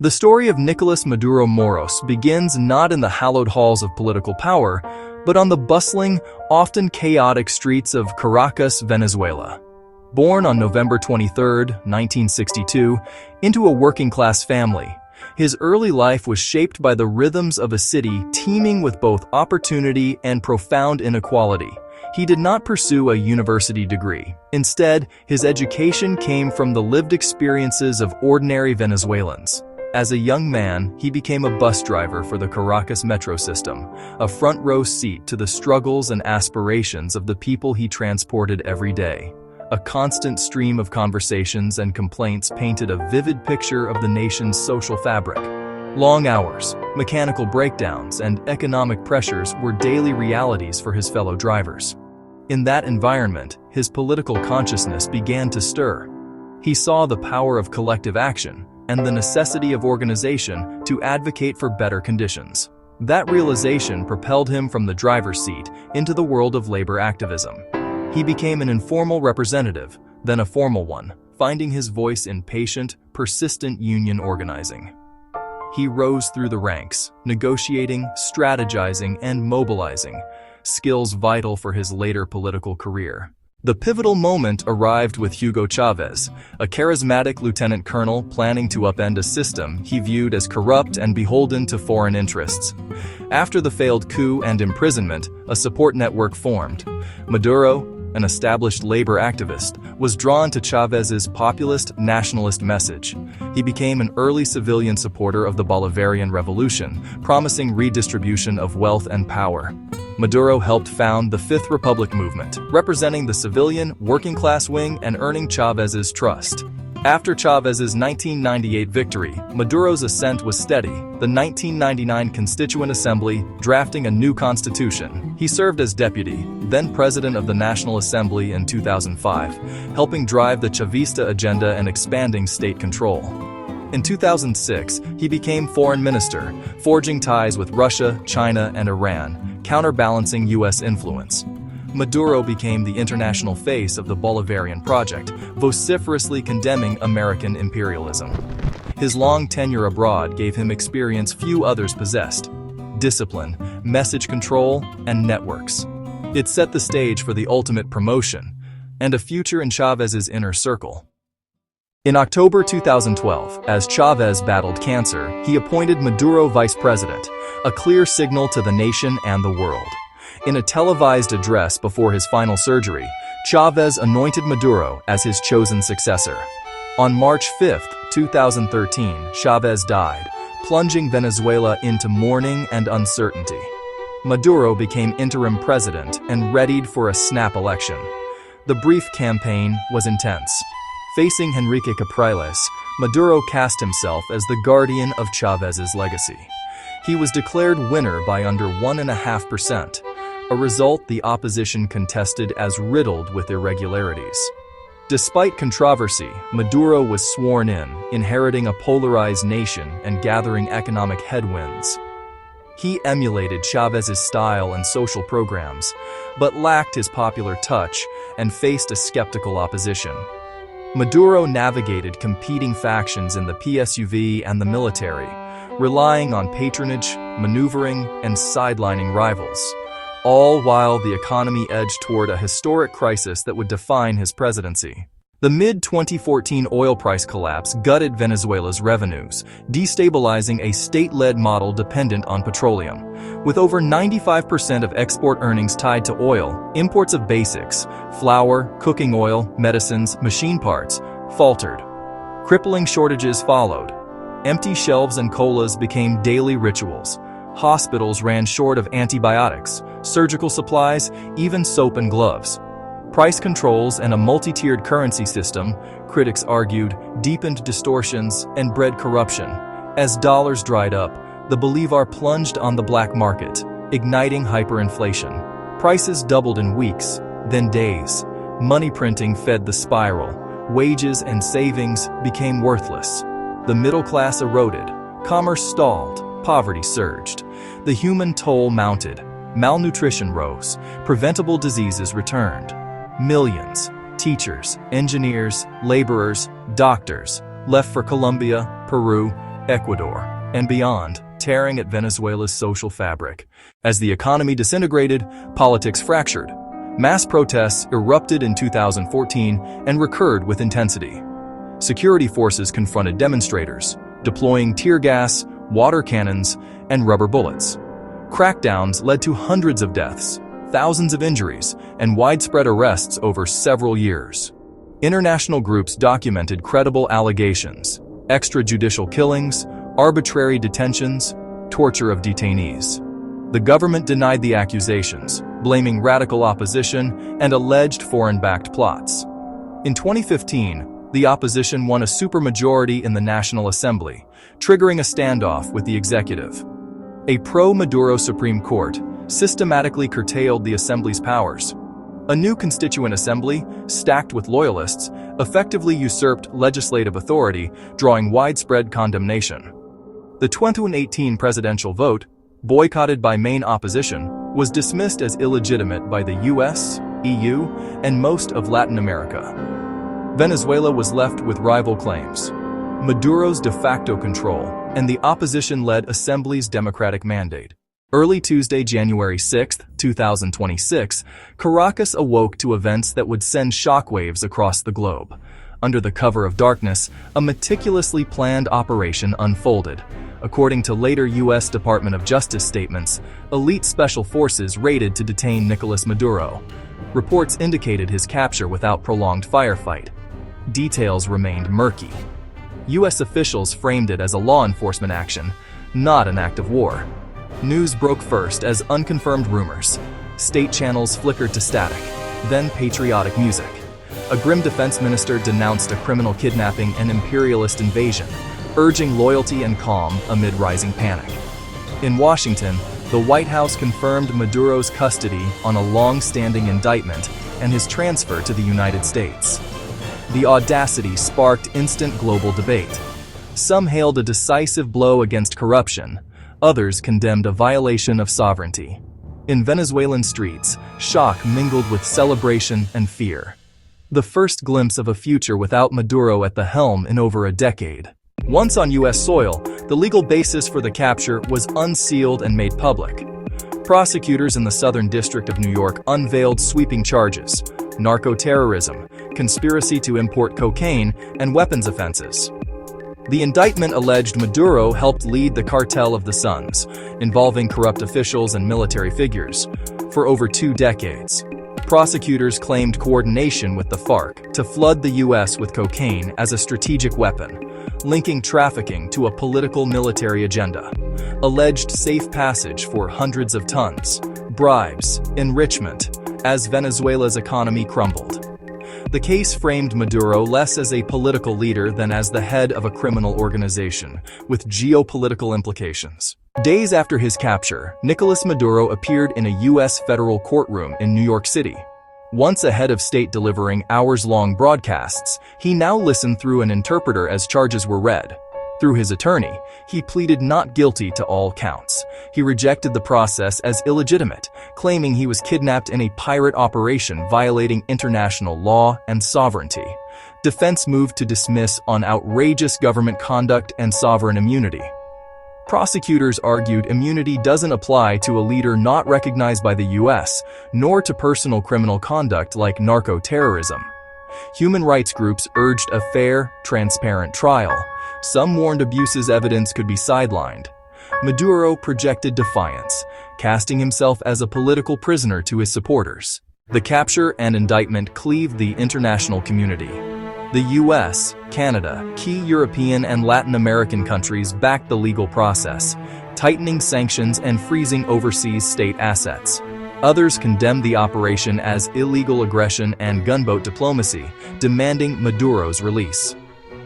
The story of Nicolás Maduro Moros begins not in the hallowed halls of political power, but on the bustling, often chaotic streets of Caracas, Venezuela. Born on November 23, 1962, into a working-class family, his early life was shaped by the rhythms of a city teeming with both opportunity and profound inequality. He did not pursue a university degree. Instead, his education came from the lived experiences of ordinary Venezuelans. As a young man, he became a bus driver for the Caracas metro system, a front-row seat to the struggles and aspirations of the people he transported every day. A constant stream of conversations and complaints painted a vivid picture of the nation's social fabric. Long hours, mechanical breakdowns, and economic pressures were daily realities for his fellow drivers. In that environment, his political consciousness began to stir. He saw the power of collective action and the necessity of organization to advocate for better conditions. That realization propelled him from the driver's seat into the world of labor activism. He became an informal representative, then a formal one, finding his voice in patient, persistent union organizing. He rose through the ranks, negotiating, strategizing, and mobilizing, skills vital for his later political career. The pivotal moment arrived with Hugo Chávez, a charismatic lieutenant colonel planning to upend a system he viewed as corrupt and beholden to foreign interests. After the failed coup and imprisonment, a support network formed. Maduro, an established labor activist, was drawn to Chávez's populist nationalist message. He became an early civilian supporter of the Bolivarian Revolution, promising redistribution of wealth and power. Maduro helped found the Fifth Republic movement, representing the civilian, working-class wing and earning Chávez's trust. After Chávez's 1998 victory, Maduro's ascent was steady, the 1999 Constituent Assembly drafting a new constitution. He served as deputy, then president of the National Assembly in 2005, helping drive the Chavista agenda and expanding state control. In 2006, he became foreign minister, forging ties with Russia, China, and Iran, counterbalancing U.S. influence. Maduro became the international face of the Bolivarian project, vociferously condemning American imperialism. His long tenure abroad gave him experience few others possessed: discipline, message control, and networks. It set the stage for the ultimate promotion and a future in Chávez's inner circle. In October 2012, as Chávez battled cancer, he appointed Maduro vice president, a clear signal to the nation and the world. In a televised address before his final surgery, Chávez anointed Maduro as his chosen successor. On March 5, 2013, Chávez died, plunging Venezuela into mourning and uncertainty. Maduro became interim president and readied for a snap election. The brief campaign was intense. Facing Enrique Capriles, Maduro cast himself as the guardian of Chávez's legacy. He was declared winner by under 1.5%, a result the opposition contested as riddled with irregularities. Despite controversy, Maduro was sworn in, inheriting a polarized nation and gathering economic headwinds. He emulated Chávez's style and social programs, but lacked his popular touch and faced a skeptical opposition. Maduro navigated competing factions in the PSUV and the military, relying on patronage, maneuvering, and sidelining rivals, all while the economy edged toward a historic crisis that would define his presidency. The mid-2014 oil price collapse gutted Venezuela's revenues, destabilizing a state-led model dependent on petroleum. With over 95% of export earnings tied to oil, imports of basics, flour, cooking oil, medicines, machine parts, faltered. Crippling shortages followed. Empty shelves and colas became daily rituals. Hospitals ran short of antibiotics, surgical supplies, even soap and gloves. Price controls and a multi-tiered currency system, critics argued, deepened distortions and bred corruption. As dollars dried up, the bolivar plunged on the black market, igniting hyperinflation. Prices doubled in weeks, then days. Money printing fed the spiral. Wages and savings became worthless. The middle class eroded. Commerce stalled. Poverty surged. The human toll mounted. Malnutrition rose. Preventable diseases returned. Millions, teachers, engineers, laborers, doctors, left for Colombia, Peru, Ecuador, and beyond, tearing at Venezuela's social fabric. As the economy disintegrated, politics fractured. Mass protests erupted in 2014 and recurred with intensity. Security forces confronted demonstrators, deploying tear gas, water cannons, and rubber bullets. Crackdowns led to hundreds of deaths, thousands of injuries, and widespread arrests over several years. International groups documented credible allegations, extrajudicial killings, arbitrary detentions, torture of detainees. The government denied the accusations, blaming radical opposition and alleged foreign-backed plots. In 2015, the opposition won a supermajority in the National Assembly, triggering a standoff with the executive. A pro-Maduro Supreme Court systematically curtailed the Assembly's powers. A new Constituent Assembly, stacked with loyalists, effectively usurped legislative authority, drawing widespread condemnation. The 2018 presidential vote, boycotted by main opposition, was dismissed as illegitimate by the US, EU, and most of Latin America. Venezuela was left with rival claims: Maduro's de facto control and the opposition-led Assembly's democratic mandate. Early Tuesday, January 6, 2026, Caracas awoke to events that would send shockwaves across the globe. Under the cover of darkness, a meticulously planned operation unfolded. According to later U.S. Department of Justice statements, elite special forces raided to detain Nicolás Maduro. Reports indicated his capture without prolonged firefight. Details remained murky. U.S. officials framed it as a law enforcement action, not an act of war. News broke first as unconfirmed rumors. State channels flickered to static, then patriotic music. A grim defense minister denounced a criminal kidnapping and imperialist invasion, urging loyalty and calm amid rising panic. In Washington, the White House confirmed Maduro's custody on a long-standing indictment and his transfer to the United States. The audacity sparked instant global debate. Some hailed a decisive blow against corruption, others condemned a violation of sovereignty. In Venezuelan streets, shock mingled with celebration and fear. The first glimpse of a future without Maduro at the helm in over a decade. Once on U.S. soil, the legal basis for the capture was unsealed and made public. Prosecutors in the Southern District of New York unveiled sweeping charges: narco-terrorism, conspiracy to import cocaine, and weapons offenses. The indictment alleged Maduro helped lead the Cartel of the Suns, involving corrupt officials and military figures, for over 2 decades. Prosecutors claimed coordination with the FARC to flood the U.S. with cocaine as a strategic weapon, linking trafficking to a political military agenda. Alleged safe passage for hundreds of tons, bribes, enrichment, as Venezuela's economy crumbled. The case framed Maduro less as a political leader than as the head of a criminal organization, with geopolitical implications. Days after his capture, Nicolás Maduro appeared in a U.S. federal courtroom in New York City. Once a head of state delivering hours-long broadcasts, he now listened through an interpreter as charges were read. Through his attorney, he pleaded not guilty to all counts. He rejected the process as illegitimate, claiming he was kidnapped in a pirate operation violating international law and sovereignty. Defense moved to dismiss on outrageous government conduct and sovereign immunity. Prosecutors argued immunity doesn't apply to a leader not recognized by the U.S., nor to personal criminal conduct like narco-terrorism. Human rights groups urged a fair, transparent trial. Some warned abuses evidence could be sidelined. Maduro projected defiance, casting himself as a political prisoner to his supporters. The capture and indictment cleaved the international community. The US, Canada, key European and Latin American countries backed the legal process, tightening sanctions and freezing overseas state assets. Others condemned the operation as illegal aggression and gunboat diplomacy, demanding Maduro's release.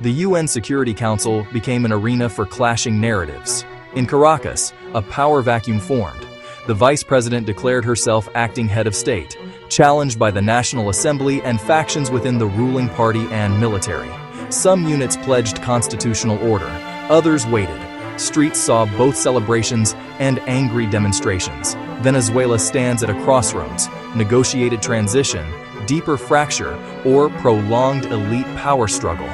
The UN Security Council became an arena for clashing narratives. In Caracas, a power vacuum formed. The vice president declared herself acting head of state, challenged by the National Assembly and factions within the ruling party and military. Some units pledged constitutional order, others waited. Streets saw both celebrations and angry demonstrations. Venezuela stands at a crossroads: negotiated transition, deeper fracture, or prolonged elite power struggle.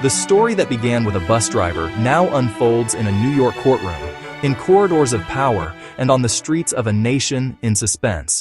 The story that began with a bus driver now unfolds in a New York courtroom, in corridors of power, and on the streets of a nation in suspense.